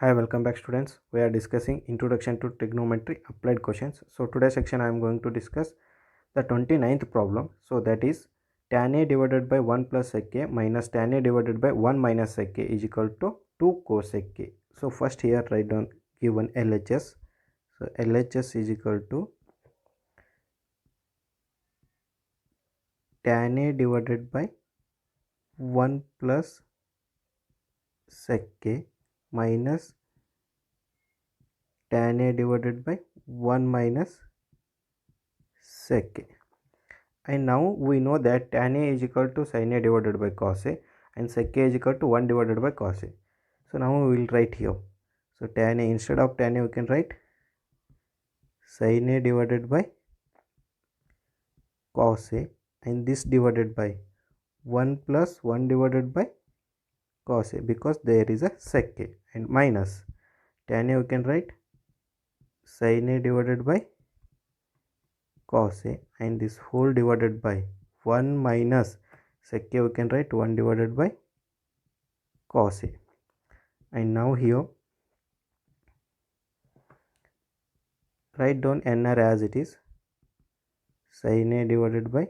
Hi, welcome back students. We are discussing Introduction to Trigonometry Applied Questions. So today's section I am going to discuss the 29th problem. So that is tan A divided by 1 plus sec A minus tan A divided by 1 minus sec A is equal to 2 cosec A. So first here write down given LHS. So LHS is equal to tan A divided by 1 plus sec A minus tan A divided by 1 minus sec A. And now we know that tan A is equal to sin A divided by cos A and sec A is equal to 1 divided by cos A. So now we will write here. So tan A, instead of tan A we can write sin A divided by cos A, and this divided by 1 plus 1 divided by cos A because there is a sec A, and minus tan A we can write sin A divided by cos A, and this whole divided by 1 minus sec A we can write 1 divided by cos A. And now here write down NR as it is, sin A divided by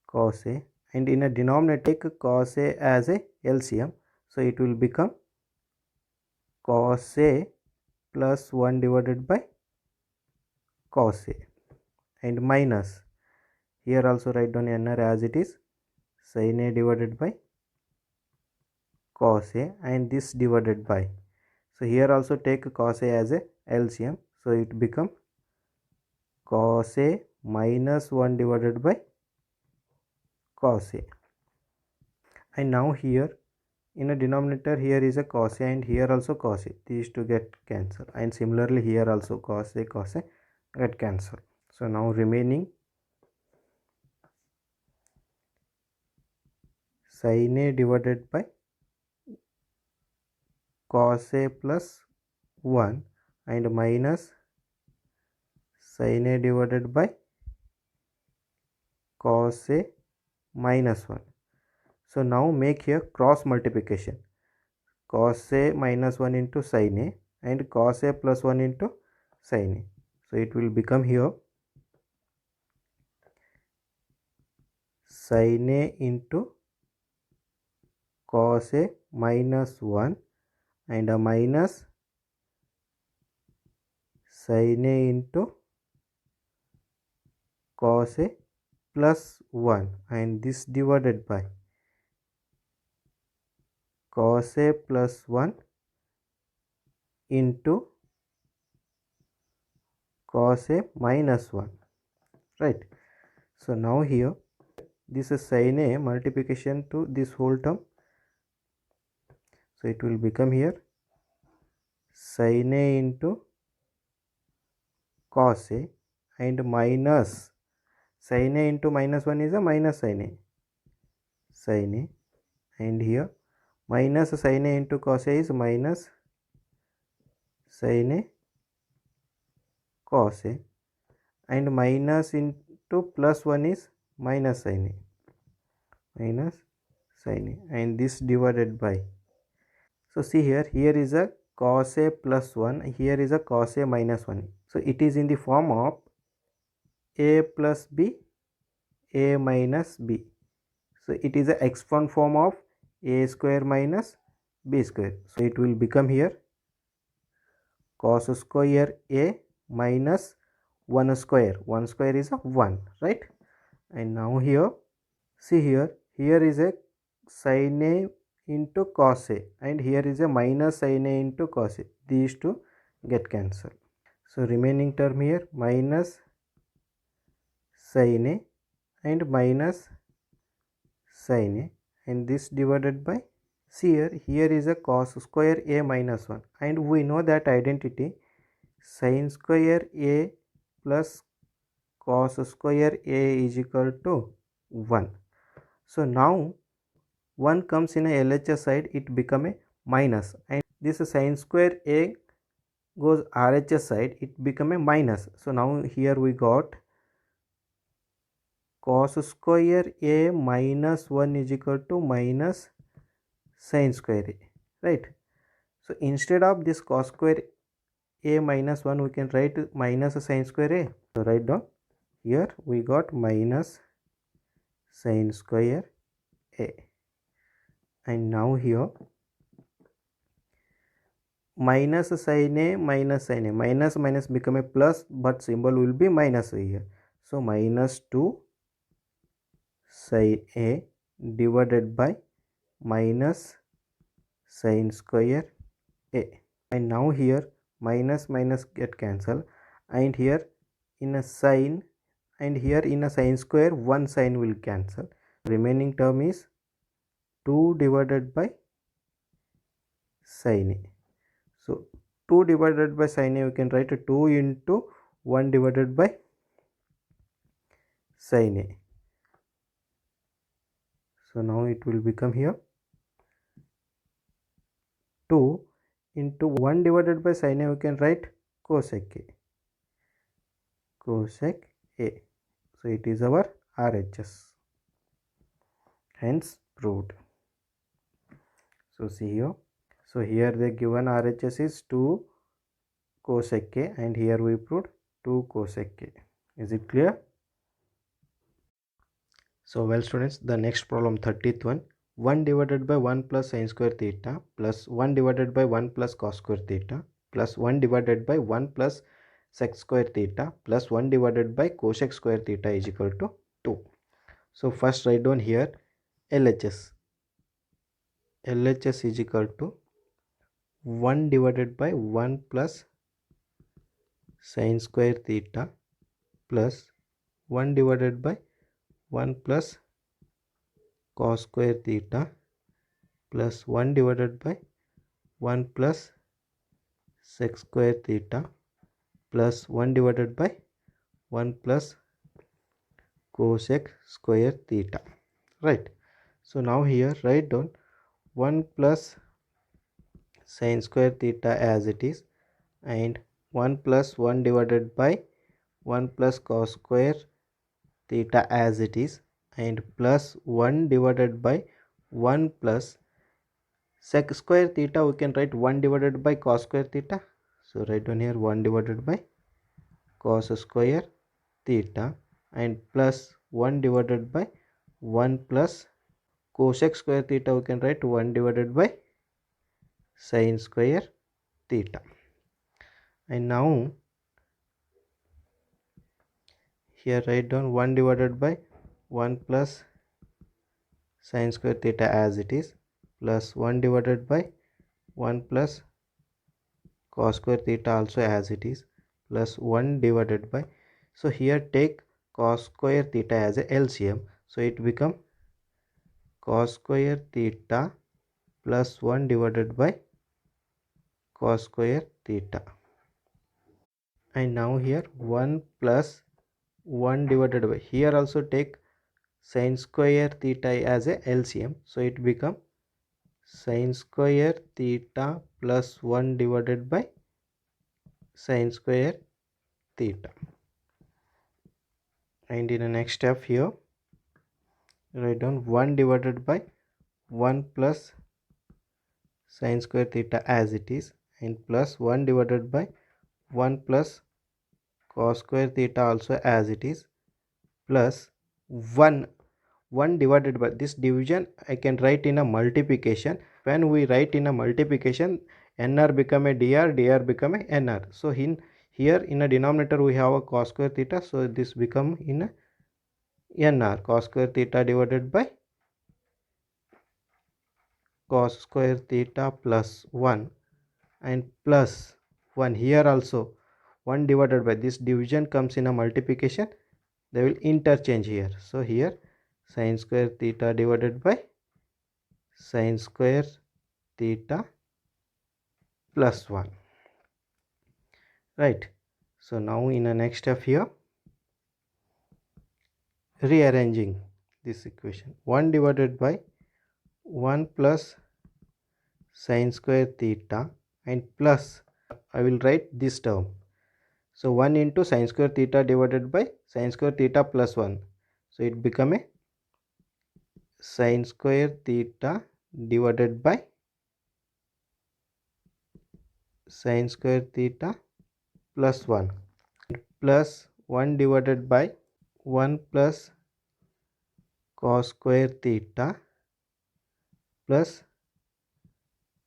cos A, and in a denominator take cos A as a LCM, so it will become cos A plus 1 divided by cos A, and minus here also write down NR as it is, sin A divided by cos A, and this divided by, so here also take cos A as a LCM, so it become cos A minus 1 divided by cos A. And now here in a denominator here is a cos A and here also cos A, these two get cancelled, and similarly here also cos A get cancelled. So now remaining sin A divided by cos A plus 1 and minus sin A divided by cos A minus 1. So now make here cross multiplication, cos A minus 1 into sin A and cos A plus 1 into sin A. So it will become here sin A into cos A minus 1 and a minus sin A into cos A plus 1, and this divided by cos A plus 1 into cos A minus 1, right? So now here this is sin A multiplication to this whole term, so it will become here sin A into cos A and minus sin A into minus 1 is a minus sin A, and here minus sin A into cos A is minus sin A cos A, and minus into plus 1 is minus sin A, and this divided by, so see here is a cos A plus 1, here is a cos A minus 1, so it is in the form of A plus B, A minus B, so it is a exponent form of A square minus B square, so it will become here cos square A minus 1 square, 1 square is a 1, right? And now here see here is a sin A into cos A, and here is a minus sin A into cos A, these two get cancelled. So remaining term here minus sin A and minus sin A, and this divided by, see here is a cos square A minus 1, and we know that identity sin square A plus cos square A is equal to 1. So now 1 comes in a LHS side, it become a minus, and this sin square A goes RHS side, it become a minus. So now here we got cos square A minus 1 is equal to minus sin square A, right? So instead of this cos square a minus 1, we can write minus sin square a. So write down here we got minus sin square a, and now here minus sin a minus sin a, minus minus become a plus, but symbol will be minus here. So minus 2 sin a divided by minus sin square a, and now here minus minus get cancelled, and here in a sin and here in a sin square one sin will cancel. Remaining term is 2 divided by sin a. So 2 divided by sin a, we can write 2 into 1 divided by sin a. So now it will become here 2 into 1 divided by sin a, we can write cosec a. Cosec a. So it is our RHS. Hence proved. So see here. So here the given RHS is 2 cosec a, and here we proved 2 cosec a. Is it clear? So well students, the next problem 30th one. 1 divided by 1 plus sin square theta plus 1 divided by 1 plus cos square theta plus 1 divided by 1 plus sec square theta plus 1 divided by cosec square theta is equal to 2. So first write down here LHS. LHS is equal to 1 divided by 1 plus sin square theta plus 1 divided by 1 plus cos square theta plus 1 divided by 1 plus sec square theta plus 1 divided by 1 plus cosec square theta. Right. So now here write down 1 plus sin square theta as it is, and 1 plus 1 divided by 1 plus cos square theta as it is, and plus 1 divided by 1 plus sec square theta, we can write 1 divided by cos square theta. So write down here 1 divided by cos square theta, and plus 1 divided by 1 plus cosec square theta, we can write 1 divided by sin square theta. And now here write down 1 divided by 1 plus sin square theta as it is, plus 1 divided by 1 plus cos square theta also as it is, plus 1 divided by, so here take cos square theta as a LCM, so it become cos square theta plus 1 divided by cos square theta. And now here 1 plus 1 divided by, here also take sin square theta as a LCM, so it become sin square theta plus 1 divided by sin square theta. And in the next step here write down 1 divided by 1 plus sin square theta as it is, and plus 1 divided by 1 plus cos square theta also as it is, plus 1 divided by, this division I can write in a multiplication. When we write in a multiplication, nr become a dr become a nr. So in here in a denominator we have a cos square theta, so this become in a nr, cos square theta divided by cos square theta plus 1, and plus 1 here also 1 divided by, this division comes in a multiplication, they will interchange here. So here sin square theta divided by sin square theta plus 1. Right. So now in the next step here rearranging this equation, 1 divided by 1 plus sin square theta, and plus I will write this term, so 1 into sin square theta divided by sin square theta plus 1, so it become a sin square theta divided by sin square theta plus 1 plus 1 divided by 1 plus cos square theta plus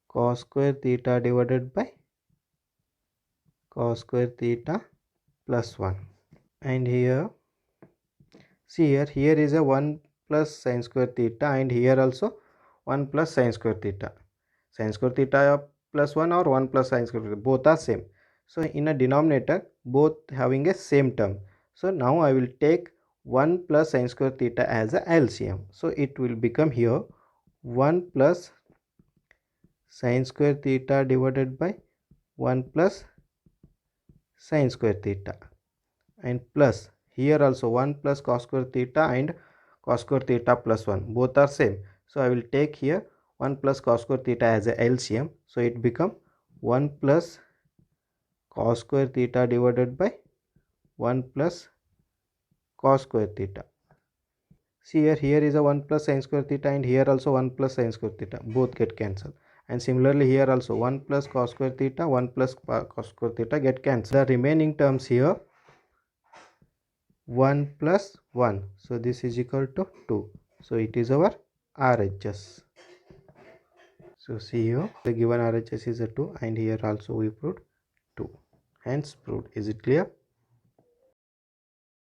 cos square theta divided by cos square theta plus 1. And here, see here is a 1 plus sin square theta, and here also 1 plus sin square theta. Sin square theta plus 1 or 1 plus sin square theta, both are same. So in a denominator, both having a same term. So now I will take 1 plus sin square theta as a LCM. So it will become here 1 plus sin square theta divided by 1 plus sin square theta, and plus here also 1 plus cos square theta and cos square theta plus 1, both are same. So I will take here 1 plus cos square theta as a LCM. So it become 1 plus cos square theta divided by 1 plus cos square theta. See here is a 1 plus sin square theta, and here also 1 plus sin square theta, both get cancelled. And similarly here also 1 plus cos square theta, 1 plus cos square theta get cancelled. The remaining terms here 1 plus 1, so this is equal to 2. So it is our RHS. So see here the given RHS is a 2, and here also we proved 2, hence proved. Is it clear?